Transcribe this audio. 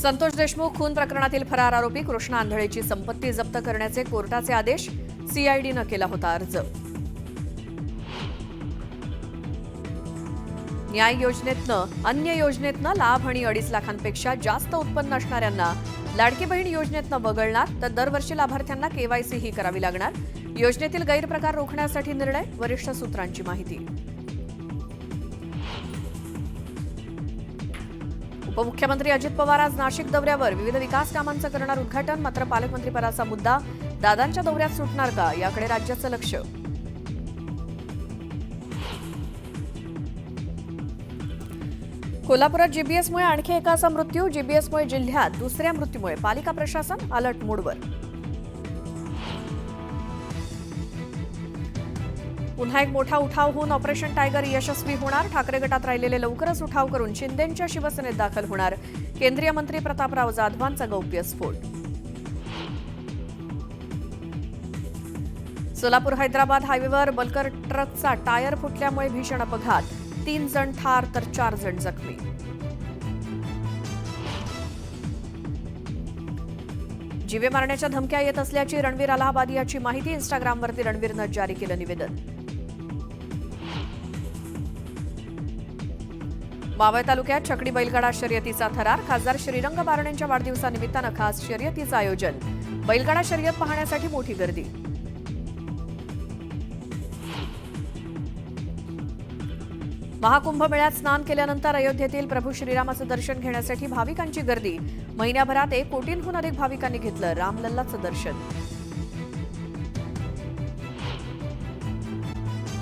संतोष देशमुख खून प्रकरणातील फरार आरोपी कृष्णा आंधळेची संपत्ती जप्त करण्याचे कोर्टाचे आदेश. सीआयडीनं केला होता अर्ज. न्याय योजनेतनं अन्य योजनेतनं लाभ आणि 2.5 लाखांपेक्षा जास्त उत्पन्न असणाऱ्यांना लाडकी बहीण योजनेतनं वगळणार, तर दरवर्षी लाभार्थ्यांना केवायसी ही करावी लागणार. योजनेतील गैरप्रकार रोखण्यासाठी निर्णय. वरिष्ठ सूत्रांची माहिती. उपमुख्यमंत्री अजित पवार आज नाशिक दौऱ्यावर. विविध विकास कामांचं करणार उद्घाटन. मात्र पालकमंत्रीपदाचा मुद्दा दादांच्या दौऱ्यात सुटणार का, याकडे राज्याचं लक्ष. कोल्हापुरात जीबीएसमुळे आणखी एकाचा मृत्यू. जीबीएसमुळे जिल्ह्यात दुसऱ्या मृत्यूमुळे पालिका प्रशासन अलर्ट मोडवर. पुन्हा एक मोठा उठाव होऊन ऑपरेशन टायगर यशस्वी होणार. ठाकरे गटात राहिलेले लवकरच उठाव करून शिंदेंच्या शिवसेनेत दाखल होणार. केंद्रीय मंत्री प्रतापराव जाधवांचा गौप्यस्फोट. सोलापूर हैदराबाद हायवेवर बल्कर ट्रकचा टायर फुटल्यामुळे भीषण अपघात. 3 जण ठार तर 4 जण जखमी. जीवे मारण्याच्या धमक्या येत असल्याची रणवीर अलाहाबादी याची माहिती. इंस्टाग्रामवरती रणवीरनं जारी केलं निवेदन. मावळ तालुक्यात छकडी बैलगाडा शर्यतीचा थरार. खासदार श्रीरंग बारणेंच्या वाढदिवसानिमित्तानं खास शर्यतीचं आयोजन. बैलगाडा शर्यत पाहण्यासाठी मोठी गर्दी. महाकुंभमेळ्यात स्नान केल्यानंतर अयोध्येतील प्रभू श्रीरामाचं दर्शन घेण्यासाठी भाविकांची गर्दी. महिन्याभरात 1 कोटींहून अधिक भाविकांनी घेतलं रामलल्लाचं दर्शन.